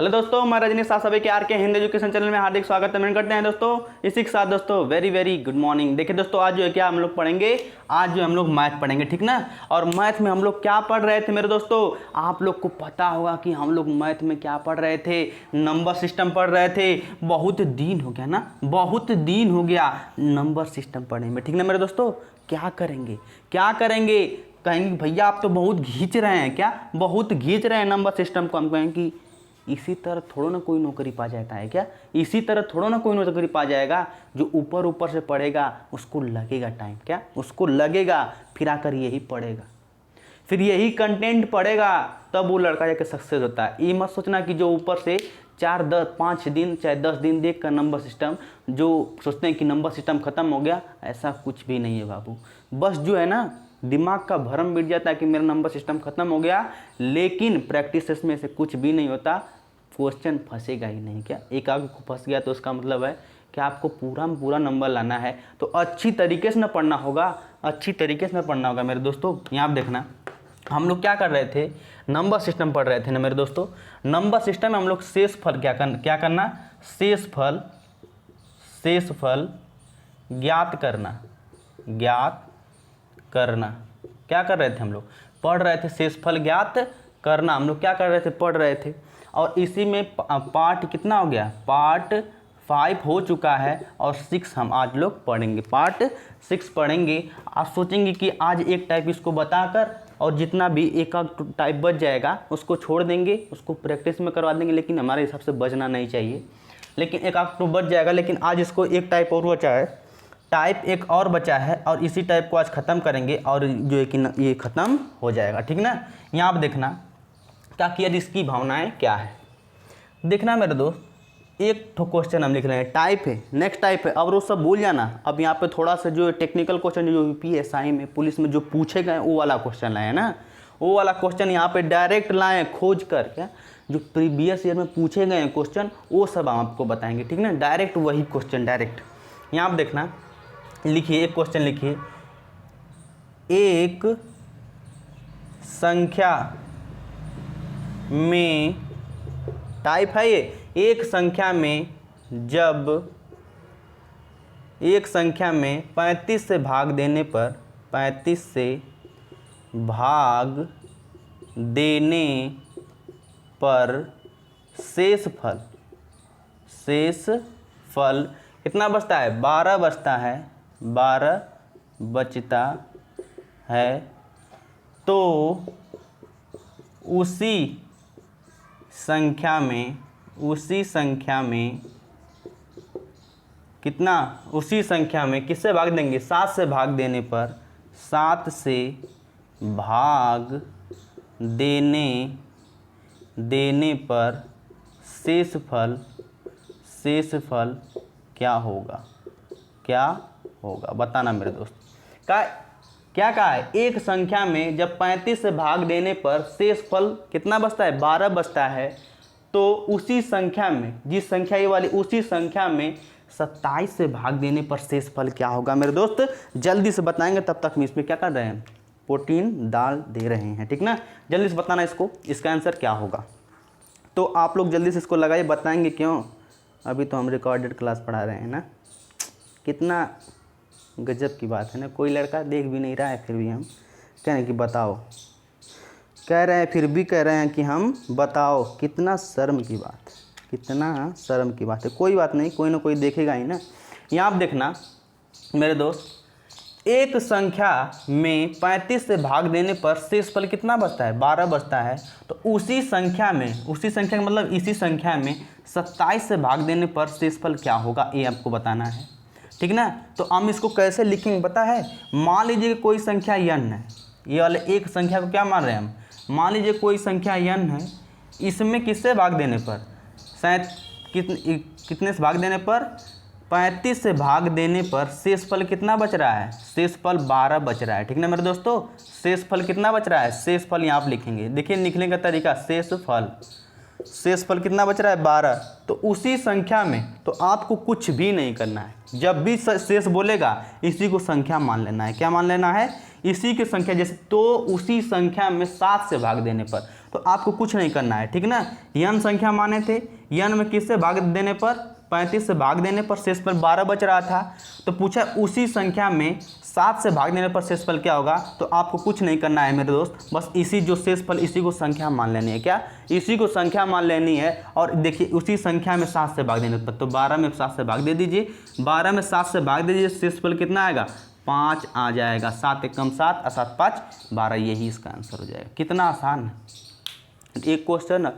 Hello दोस्तों, मैं रजनीश आप सभी के आर के हिंदी एजुकेशन चैनल में हार्दिक स्वागत है करते हैं दोस्तों। इसी के साथ दोस्तों वेरी गुड मॉर्निंग। देखिए दोस्तों, आज जो है क्या हम लोग पढ़ेंगे, आज जो हम लोग मैथ पढ़ेंगे, ठीक ना। और मैथ में हम लोग क्या पढ़ रहे थे मेरे दोस्तों, आप लोग को पता होगा कि हम लोग मैथ में क्या पढ़ रहे थे, नंबर सिस्टम पढ़ रहे थे। बहुत दिन हो गया ना, बहुत दिन हो गया नंबर सिस्टम पढ़ने में, ठीक ना मेरे दोस्तों। क्या करेंगे, कहेंगे भैया आप तो बहुत खींच रहे हैं, क्या बहुत खींच रहे हैं नंबर सिस्टम को। हम कहेंगे कि इसी तरह थोड़ा ना कोई नौकरी पा जाता है क्या, इसी तरह थोड़ा ना कोई नौकरी पा जाएगा। जो ऊपर से पढ़ेगा उसको लगेगा टाइम, क्या उसको लगेगा, फिर आकर यही पढ़ेगा, फिर यही कंटेंट पढ़ेगा, तब वो लड़का जाके सक्सेस होता है। ये मत सोचना कि जो ऊपर से 4-5 दिन चाहे 10 दिन देख कर नंबर सिस्टम, जो सोचते हैं कि नंबर सिस्टम ख़त्म हो गया, ऐसा कुछ भी नहीं है बाबू। बस जो है ना, दिमाग का भ्रम मिट जाता है कि मेरा नंबर सिस्टम ख़त्म हो गया, लेकिन प्रैक्टिस में से कुछ भी नहीं होता। क्वेश्चन फंसेगा ही नहीं, क्या एक आगे को फंस गया तो उसका मतलब है कि आपको पूरा नंबर लाना है तो अच्छी तरीके से ना पढ़ना होगा, अच्छी तरीके से ना पढ़ना होगा मेरे दोस्तों। यहाँ आप देखना, हम लोग क्या कर रहे थे, नंबर सिस्टम पढ़ रहे थे ना मेरे दोस्तों। नंबर सिस्टम में हम लोग शेष फल क्या करना, शेष फल ज्ञात करना क्या कर रहे थे हम लोग, पढ़ रहे थे। शेष फल ज्ञात करना हम लोग क्या कर रहे थे, पढ़ रहे थे। और इसी में पार्ट कितना हो गया, पार्ट 5 हो चुका है और 6 हम आज लोग पढ़ेंगे, पार्ट 6 पढ़ेंगे। आप सोचेंगे कि आज एक टाइप इसको बताकर और जितना भी एक टाइप बच जाएगा उसको छोड़ देंगे, उसको प्रैक्टिस में करवा देंगे, लेकिन हमारे हिसाब से बचना नहीं चाहिए। लेकिन एक तो बच जाएगा, लेकिन आज इसको एक टाइप और बचा है, टाइप एक और बचा है, और इसी टाइप को आज ख़त्म करेंगे और जो है कि ये ख़त्म हो जाएगा, ठीक ना। यहाँ आप देखना क्या किया, इसकी भावनाएं क्या है, देखना मेरे दोस्त। एक तो क्वेश्चन हम लिख रहे हैं, टाइप है, नेक्स्ट टाइप है, अब वो सब भूल जाना। अब यहाँ पे थोड़ा सा जो टेक्निकल क्वेश्चन जो PSI में, पुलिस में जो पूछे गए वो वाला क्वेश्चन लाए ना, वो वाला क्वेश्चन यहाँ पे डायरेक्ट लाएँ खोज कर, क्या जो प्रीवियस ईयर में पूछे गए हैं क्वेश्चन वो सब हम आपको बताएंगे, ठीक ना। डायरेक्ट वही क्वेश्चन डायरेक्ट। यहाँ आप देखना, लिखिए एक क्वेश्चन लिखिए, एक संख्या में, टाइप है ये, एक संख्या में जब एक संख्या में 35 से भाग देने पर, 35 से भाग देने पर शेष फल कितना बचता है, 12 बचता है, 12 बचता है। तो उसी संख्या में कितना, उसी संख्या में किससे भाग देंगे, 7 से भाग देने पर, 7 से भाग देने पर शेष फल क्या होगा बताना मेरे दोस्त। क्या कहा है, एक संख्या में जब 35 से भाग देने पर शेष फल कितना बचता है, 12 बचता है। तो उसी संख्या में, जिस संख्या ये वाली, उसी संख्या में 27 से भाग देने पर शेष फल क्या होगा मेरे दोस्त, जल्दी से बताएंगे। तब तक हम इसमें क्या कर रहे हैं, प्रोटीन डाल दे रहे हैं, ठीक ना। जल्दी से बताना इसको, इसका आंसर क्या होगा। तो आप लोग जल्दी से इसको लगाइए, बताएंगे क्यों, अभी तो हम रिकॉर्डेड क्लास पढ़ा रहे हैं ना। कितना गजब की बात है ना, कोई लड़का देख भी नहीं रहा है फिर भी हम कह रहे हैं कि बताओ, कह रहे हैं, फिर भी कह रहे हैं कि हम बताओ। कितना शर्म की बात है, कितना शर्म की बात है। कोई बात नहीं, कोई ना कोई देखेगा ही ना। यहाँ आप देखना मेरे दोस्त, एक संख्या में 35 से भाग देने पर शेष फल कितना बचता है, 12 बचता है। तो उसी संख्या का मतलब इसी संख्या में 27 से भाग देने पर शेष फल क्या होगा, ये आपको बताना है, ठीक ना। तो हम इसको कैसे लिखेंगे पता है, मान लीजिए कोई संख्या n है, ये वाले एक संख्या को क्या मान रहे हैं हम, मान लीजिए कोई संख्या n है, इसमें किससे भाग देने पर, शायद कितने से भाग देने पर, 35 से भाग देने पर शेष फल कितना बच रहा है, शेष फल 12 बच रहा है, ठीक ना मेरे दोस्तों। शेष फल कितना बच रहा है, शेष फल यहाँ आप लिखेंगे, देखिए लिखने का तरीका, शेष फल कितना बच रहा है, 12। तो उसी संख्या में, तो आपको कुछ भी नहीं करना है, जब भी शेष बोलेगा इसी को संख्या मान लेना है। क्या मान लेना है, इसी की संख्या। जैसे तो उसी संख्या में 7 से भाग देने पर, तो आपको कुछ नहीं करना है, ठीक ना। n संख्या माने थे, n में किससे भाग देने पर, 35 से भाग देने पर शेषफल 12 बच रहा था। तो पूछा उसी संख्या में 7 से भाग देने पर शेषफल क्या होगा। तो आपको कुछ नहीं करना है मेरे दोस्त, बस इसी जो शेषफल इसी को संख्या मान लेनी है। क्या, इसी को संख्या मान लेनी है। और देखिए उसी संख्या में 7 से भाग देने पर, तो 12 में 7 से भाग दे दीजिए, 12 में 7 से भाग दे दीजिए, शेषफल कितना आएगा, 5 आ जाएगा। 7 एकम 7 और 7 5 12, यही इसका आंसर हो जाएगा। कितना आसान है। एक क्वेश्चन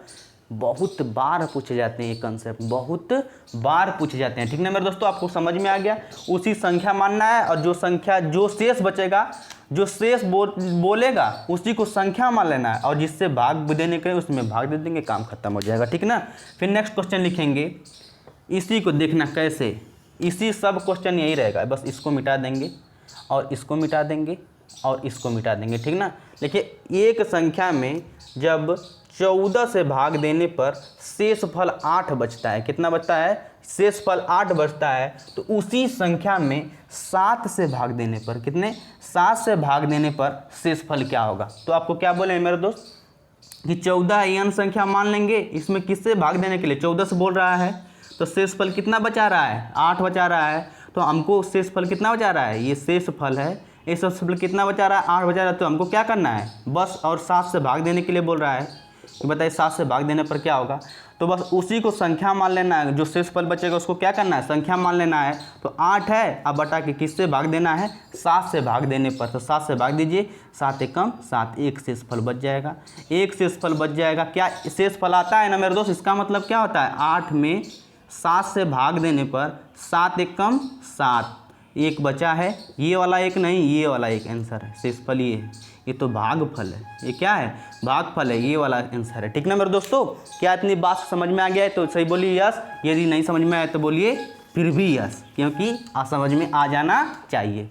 बहुत बार पूछे जाते हैं, ये कंसेप्ट बहुत बार पूछे जाते हैं, ठीक ना मेरे दोस्तों। आपको समझ में आ गया। उसी संख्या मानना है और जो संख्या जो शेष बचेगा, जो शेष बोलेगा उसी को संख्या मान लेना है और जिससे भाग देने के उसमें भाग दे देंगे, काम खत्म हो जाएगा, ठीक ना। फिर नेक्स्ट क्वेश्चन लिखेंगे, इसी को देखना कैसे, इसी सब क्वेश्चन यही रहेगा, बस इसको मिटा देंगे और इसको मिटा देंगे और इसको मिटा देंगे, ठीक ना। देखिए एक संख्या में जब 14 से भाग देने पर शेषफल 8 बचता है, कितना बचता है, शेषफल 8 बचता है। तो उसी संख्या में 7 से भाग देने पर, कितने, 7 से भाग देने पर शेषफल क्या होगा। तो आपको क्या बोले मेरे दोस्त कि 14 n संख्या मान लेंगे, इसमें किससे भाग देने के लिए 14 से बोल रहा है, तो शेषफल कितना बचा रहा है, 8 बचा रहा है। तो हमको शेषफल कितना बचा रहा है, ये शेषफल है, ये शेषफल कितना बचा रहा है, 8 बचा रहा है। तो हमको क्या करना है बस, और 7 से भाग देने के लिए बोल रहा है, तो बताइए 7 से भाग देने पर क्या होगा। तो बस उसी को संख्या मान लेना है, जो शेषफल बचेगा उसको क्या करना है, संख्या मान लेना है। तो 8 है, अब बटा के किससे भाग देना है, 7 से भाग देने पर। तो 7 से भाग दीजिए, 7 एकम 7, एक शेषफल बच जाएगा, एक शेषफल बच जाएगा। क्या शेषफल आता है ना मेरे दोस्त, इसका मतलब क्या होता है, 8 में 7 से भाग देने पर 7 एकम 7, एक बचा है, ये वाला एक नहीं, ये वाला एक आंसर है, शेषफल ये है, ये तो भागफल है, ये क्या है, भागफल है, ये वाला आंसर है, ठीक ना मेरे दोस्तों। क्या इतनी बात समझ में आ गया है तो सही बोलिए यस, यदि नहीं समझ में आया तो बोलिए फिर भी यस, क्योंकि समझ में आ जाना चाहिए।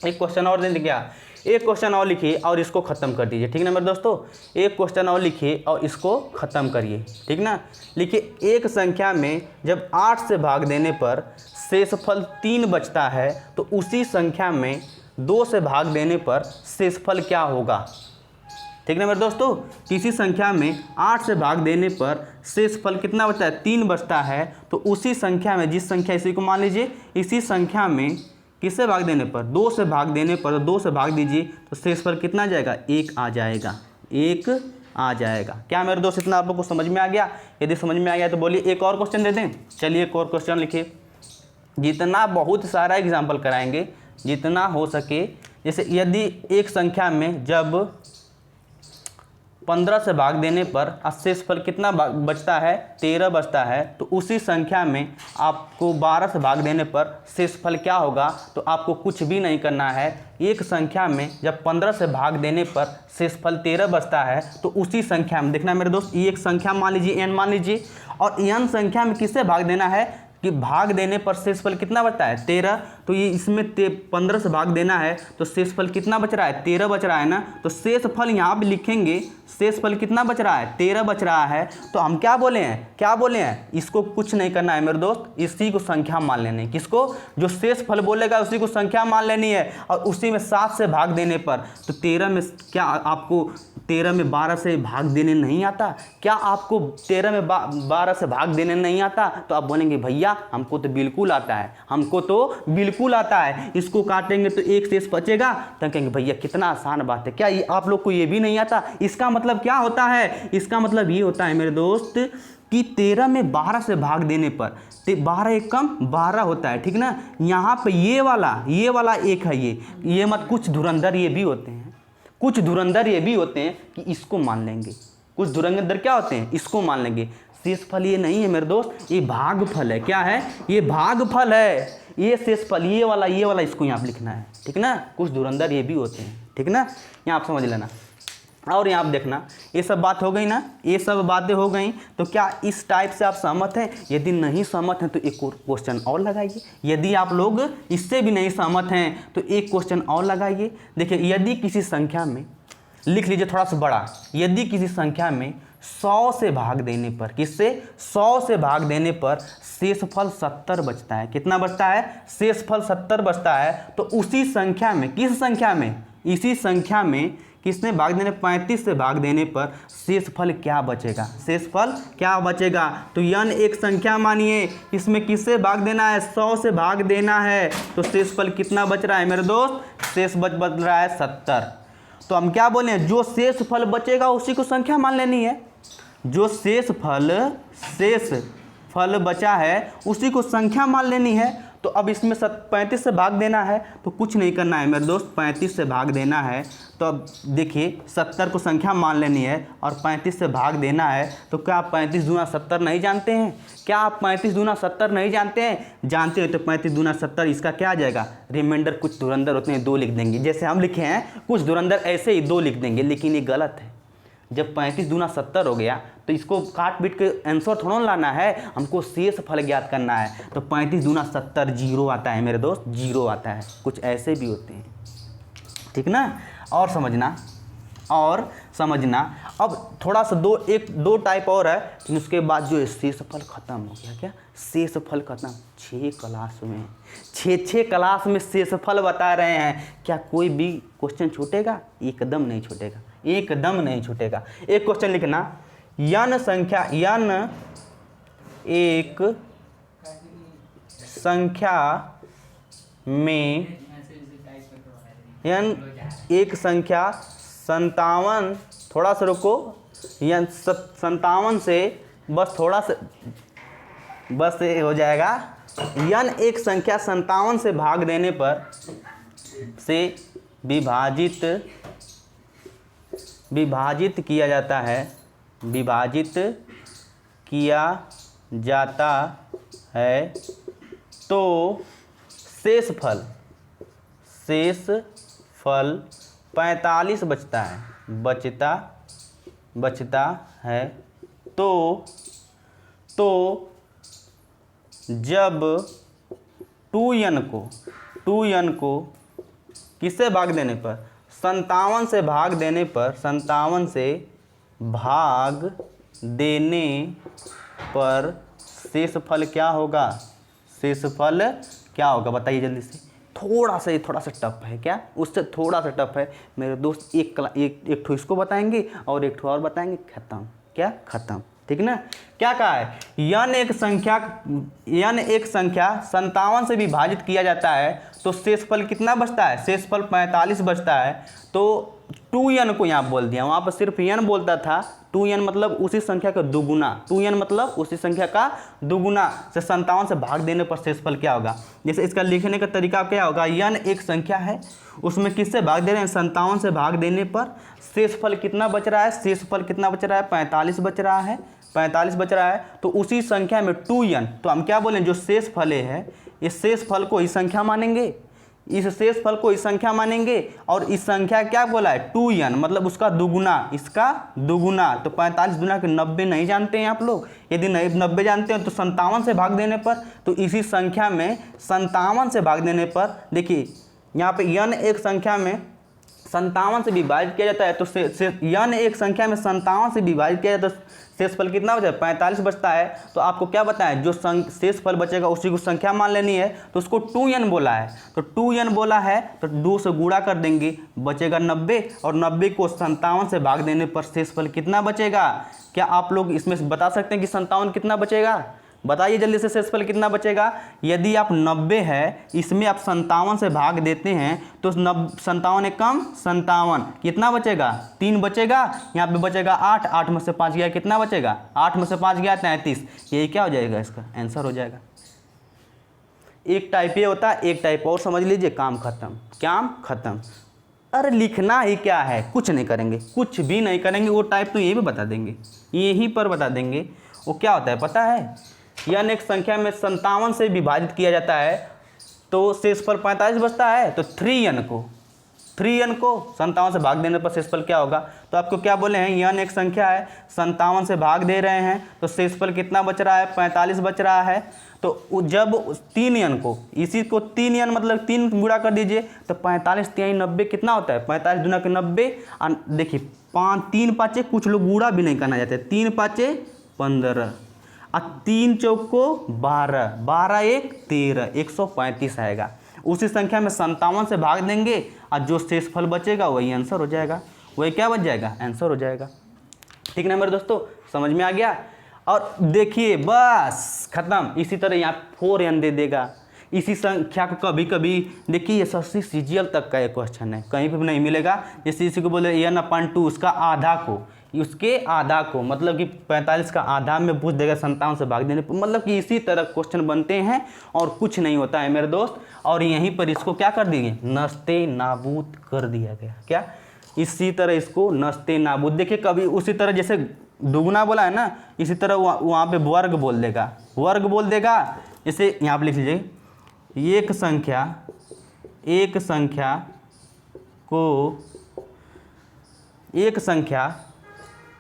एक क्वेश्चन और देंगे क्या, एक क्वेश्चन और लिखिए और इसको ख़त्म कर दीजिए, ठीक ना मेरे दोस्तों। एक क्वेश्चन और लिखिए और इसको ख़त्म करिए, ठीक ना। लिखिए एक संख्या में जब 8 से भाग देने पर शेषफल 3 बचता है, तो उसी संख्या में 2 से भाग देने पर शेषफल क्या होगा, ठीक ना मेरे दोस्तों। किसी संख्या में 8 से भाग देने पर शेषफल कितना बचता है, 3 बचता है। तो उसी संख्या में, जिस संख्या, इसी को मान लीजिए, इसी संख्या में किससे भाग देने पर, 2 से भाग देने पर, 2 से भाग दीजिए तो शेषफल कितना आ जाएगा, 1 आ जाएगा, 1 आ जाएगा। क्या मेरे दोस्त इतना आप लोग को समझ में आ गया। यदि समझ में आ गया तो बोलिए एक और क्वेश्चन दे दें। चलिए एक और क्वेश्चन लिखिए, जितना बहुत सारा एग्जाम्पल कराएंगे जितना हो सके। जैसे यदि एक संख्या में जब 15 से भाग देने पर शेषफल कितना बचता है, 13 बचता है। तो उसी संख्या में आपको 12 से भाग देने पर शेषफल क्या होगा। तो आपको कुछ भी नहीं करना है। एक संख्या में जब 15 से भाग देने पर शेषफल 13 बचता है, तो उसी संख्या में देखना मेरे दोस्त, ये एक संख्या मान लीजिए, n मान लीजिए, और n संख्या में किससे भाग देना है कि भाग देने पर शेषफल कितना बचता है, 13। तो ये इसमें 15 से भाग देना है तो शेषफल कितना बच रहा है, 13 बच रहा है ना। तो शेषफल यहाँ पे लिखेंगे, शेषफल कितना बच रहा है, 13 बच रहा है। तो हम क्या बोले हैं, क्या बोले हैं, इसको कुछ नहीं करना है मेरे दोस्त, इसी को संख्या मान लेनी है। किसको, जो शेषफल बोलेगा उसी को संख्या मान लेनी है। और उसी में 7 से भाग देने पर, तो 13 में क्या आपको 13 में 12 से भाग देने नहीं आता, क्या आपको 13 में 12 से भाग देने नहीं आता। तो आप बोलेंगे भैया हमको तो बिल्कुल आता है, हमको तो बिल्कुल आता है। इसको काटेंगे तो एक शेष बचेगा। तो कहेंगे भैया कितना आसान बात है, क्या ये आप लोग को ये भी नहीं आता। इसका मतलब क्या होता है, इसका मतलब ये होता है मेरे दोस्त कि 13 में 12 से भाग देने पर 12 एक कम 12 होता है, ठीक ना। यहाँ पे ये वाला एक है, ये मत, कुछ धुरंधर ये भी होते हैं, कुछ धुरंधर ये भी होते हैं कि इसको मान लेंगे। कुछ धुरंधर क्या होते हैं, इसको मान लेंगे। शेषफल ये नहीं है मेरे दोस्त, ये भागफल है। क्या है, ये भागफल है। ये शेषफल ये वाला इसको यहाँ पे लिखना है, ठीक ना। कुछ धुरंधर ये भी होते हैं, ठीक ना, यहाँ आप समझ लेना। और यहाँ आप देखना, ये सब बात हो गई ना, ये सब बातें हो गई। तो क्या इस टाइप से आप सहमत हैं। यदि नहीं सहमत हैं तो एक और क्वेश्चन और लगाइए। यदि आप लोग इससे भी नहीं सहमत हैं तो एक क्वेश्चन और लगाइए। देखिए यदि किसी संख्या में, लिख लीजिए थोड़ा सा बड़ा, यदि किसी संख्या में 100 से भाग देने पर, किससे, 100 से भाग देने पर शेषफल 70 बचता है। कितना बचता है, शेषफल 70 बचता है। तो उसी संख्या में, किस संख्या में, इसी संख्या में किसने भाग देने 35 से भाग देने पर शेषफल क्या बचेगा, शेषफल क्या बचेगा। तो यन एक संख्या मानिए, इसमें किससे भाग देना है, 100 से भाग देना है, तो शेषफल कितना बच रहा है मेरे दोस्त, शेष बच रहा है 70। तो हम क्या बोले, जो शेषफल बचेगा उसी को संख्या मान लेनी है, जो शेष फल बचा है उसी को संख्या मान लेनी है। तो अब इसमें 35 से भाग देना है, तो कुछ नहीं करना है मेरे दोस्त, 35 से भाग देना है। तो अब देखिए 70 को संख्या मान लेनी है और 35 से भाग देना है। तो क्या आप 35 दूना 70 नहीं जानते हैं, क्या आप 35 दूना 70 नहीं जानते हैं, जानते हैं तो 35 दूना 70, इसका क्या आ जाएगा, रिमाइंडर कुछ धुरंधर होते हैं 2 लिख देंगे, जैसे हम लिखे हैं कुछ धुरंधर ऐसे ही 2 लिख देंगे, लेकिन ये गलत है। जब 35 दूना 70 हो गया तो इसको काट पीट के आंसर थोड़ा लाना है, हमको शेष फल ज्ञात करना है। तो 35 दूना 70 जीरो आता है मेरे दोस्त, जीरो आता है, कुछ ऐसे भी होते हैं, ठीक ना। और समझना अब थोड़ा सा दो टाइप और है, लेकिन उसके बाद जो शेष फल खत्म हो गया, क्या शेष फल खत्म। 6 क्लास में 6 क्लास में शेष फल बता रहे हैं, क्या कोई भी क्वेश्चन छूटेगा, एकदम नहीं छूटेगा, एकदम नहीं छूटेगा। एक क्वेश्चन लिखना, यन एक संख्या 57, थोड़ा सा रुको, यन 57 से बस थोड़ा सा बस ये हो जाएगा। यन एक संख्या 57 से भाग देने पर से विभाजित किया जाता है, विभाजित किया जाता है, तो शेष फल 45 बचता है। तो जब 2n को किससे भाग देने पर, 57 से भाग देने पर, 57 से भाग देने पर शेषफल क्या होगा, शेषफल क्या होगा बताइए जल्दी से। थोड़ा सा टफ है, क्या उससे थोड़ा सा टफ है मेरे दोस्त। एक ठो इसको बताएंगे और एक ठो और बताएंगे, खत्म, क्या खत्म, ठीक ना। क्या कहा है, यन एक संख्या 57 से विभाजित किया जाता है तो शेषफल कितना बचता है, शेषफल 45 बचता है। तो 2n को यहाँ बोल दिया, वहाँ पर सिर्फ n बोलता था, 2n मतलब उसी संख्या का दुगुना, 2n मतलब उसी संख्या का दुगुना से 57 से भाग देने पर शेषफल क्या होगा। जैसे इसका लिखने का तरीका क्या होगा, n एक संख्या है, उसमें किससे भाग दे रहे हैं, 57 से भाग देने पर शेषफल कितना बच रहा है, शेषफल कितना बच रहा है, 45 बच रहा है, 45 बच रहा है। तो उसी संख्या में 2n, तो हम क्या बोलें, जो शेषफल है इस शेषफल को ही संख्या मानेंगे, इस शेषफल को इस संख्या मानेंगे, और इस संख्या क्या बोला है 2n मतलब उसका दुगुना, इसका दुगुना। तो 45 दुना के 90 नहीं जानते हैं आप लोग, यदि नहीं 90 जानते हैं तो 57 से भाग देने पर, तो इसी संख्या में 57 से भाग देने पर, देखिए यहाँ पे n एक संख्या में 57 से विभाजित किया जाता है, तो n एक संख्या में 57 से विभाजित किया जाता है, शेषफल कितना बचा है, 45 बचता है। तो आपको क्या बताएं, जो शेषफल बचेगा उसी को संख्या मान लेनी है, तो उसको 2n बोला है, तो 2n बोला है तो 2 से गुणा कर देंगे, बचेगा 90, और 90 को 57 से भाग देने पर शेषफल कितना बचेगा। क्या आप लोग इसमें बता सकते हैं कि 57 कितना बचेगा, बताइए जल्दी से, शेषफल कितना बचेगा। यदि आप 90 है, इसमें आप 57 से भाग देते हैं, तो 57 एक कम 57, कितना बचेगा, 3 बचेगा, यहाँ पे बचेगा 8, 8 में से 5 गया, कितना बचेगा, 8 में से 5 गया 33, यही क्या हो जाएगा, इसका आंसर हो जाएगा। एक टाइप ये होता है, एक टाइप और समझ लीजिए, काम खत्म, काम खत्म। अरे लिखना ही क्या है, कुछ नहीं करेंगे, कुछ भी नहीं करेंगे, वो टाइप तो यही भी बता देंगे, यहीं पर बता देंगे। वो क्या होता है पता है, यन एक संख्या में 57 से विभाजित किया जाता है तो शेषफल 45 बचता है, तो 3n को 57 से भाग देने पर शेषफल क्या होगा। तो आपको क्या बोले हैं, यन एक संख्या है, 57 से भाग दे रहे हैं, तो शेषफल कितना बच रहा है, 45 बच रहा है। तो जब 3n को, इसी को 3n मतलब 3 गुणा कर दीजिए, तो 45 3 90 कितना होता है, 45 गुना के 90। देखिए 3 5 कुछ लोग गुणा भी नहीं करना चाहते, 3 5 15, और 3 चौक को 12, 12 1 13, 135 आएगा। उसी संख्या में 57 से भाग देंगे और जो शेषफल बचेगा वही आंसर हो जाएगा। वही क्या बच जाएगा, आंसर हो जाएगा। ठीक ना मेरे दोस्तों, समझ में आ गया। और देखिए बस खत्म। इसी तरह यहाँ 4n दे देगा। इसी संख्या को कभी कभी देखिए एसएससी सीजीएल तक का एक क्वेश्चन है, कहीं पर भी नहीं मिलेगा। जैसे इसी को बोले n/2 उसका आधा को, उसके आधा को मतलब कि 45 का आधा में पूछ देगा 57 से भाग देने पर। मतलब कि इसी तरह क्वेश्चन बनते हैं और कुछ नहीं होता है मेरे दोस्त। और यहीं पर इसको क्या कर दिए, नस्ते नाबूद कर दिया गया। क्या, इसी तरह इसको नस्ते नाबूद। देखिए कभी उसी तरह जैसे दुगुना बोला है ना, इसी तरह वहाँ पे वर्ग बोल देगा, वर्ग बोल देगा। जैसे यहाँ पे लिख लीजिए एक संख्या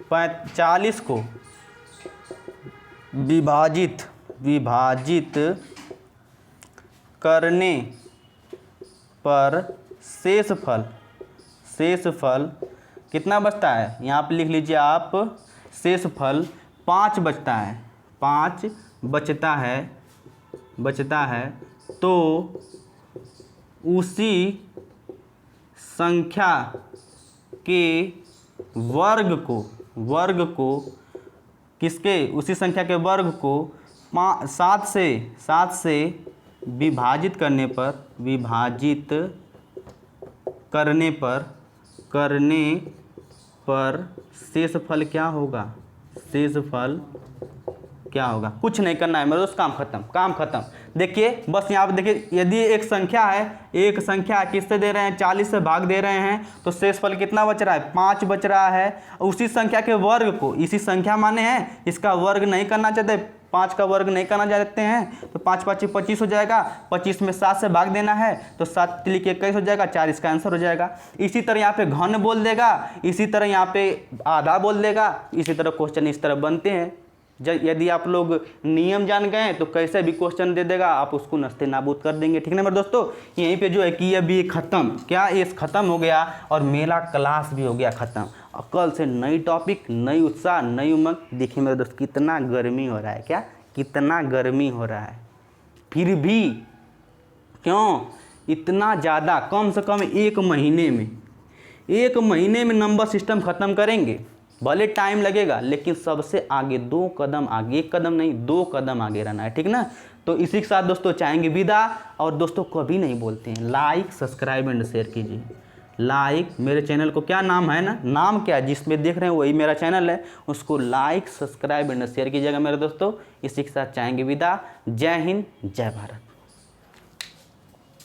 45 को विभाजित करने पर शेषफल कितना बचता है, यहाँ पे लिख लीजिए आप, शेषफल 5 बचता है, 5 बचता है। तो उसी संख्या के वर्ग को किसके, उसी संख्या के वर्ग को 7 से विभाजित करने पर शेषफल क्या होगा, कुछ नहीं करना है मेरे दोस्त, काम खत्म। देखिए बस यहाँ पे देखिए, यदि एक संख्या है किससे दे रहे हैं, 40 से भाग दे रहे हैं, तो शेषफल कितना बच रहा है, 5 बच रहा है। उसी संख्या के वर्ग को, इसी संख्या माने हैं, इसका वर्ग नहीं करना चाहते, 5 का वर्ग नहीं करना चाहते हैं, तो 5 5 25 हो जाएगा। 25 में 7 से भाग देना है, तो 7 × 21 हो जाएगा, 4 इसका आंसर हो जाएगा। इसी तरह यहाँ पे घन बोल देगा, इसी तरह यहाँ पे आधा बोल देगा। इसी तरह क्वेश्चन इस तरह बनते हैं। यदि आप लोग नियम जान गए तो कैसे भी क्वेश्चन दे देगा, आप उसको नस्ते नाबूद कर देंगे। ठीक है मेरे दोस्तों, यहीं पे जो है कि ये भी खत्म, क्या ये खत्म हो गया और मेरा क्लास भी हो गया खत्म। और कल से नई टॉपिक, नई उत्साह, नई उमंग। देखिए मेरे दोस्त कितना गर्मी हो रहा है, क्या कितना गर्मी हो रहा है, फिर भी क्यों इतना ज़्यादा, कम से कम एक महीने में नंबर सिस्टम ख़त्म करेंगे। भले टाइम लगेगा, लेकिन सबसे आगे 2 कदम आगे, 1 कदम नहीं 2 कदम आगे रहना है। ठीक ना, तो इसी के साथ दोस्तों चाहेंगे विदा। और दोस्तों कभी नहीं बोलते हैं, लाइक सब्सक्राइब एंड शेयर कीजिए। लाइक, मेरे चैनल को क्या नाम है ना, नाम क्या जिसमें देख रहे हैं वही मेरा चैनल है, उसको लाइक सब्सक्राइब एंड शेयर कीजिएगा मेरे दोस्तों। इसी के साथ चाहेंगे विदा। जय हिंद, जय भारत।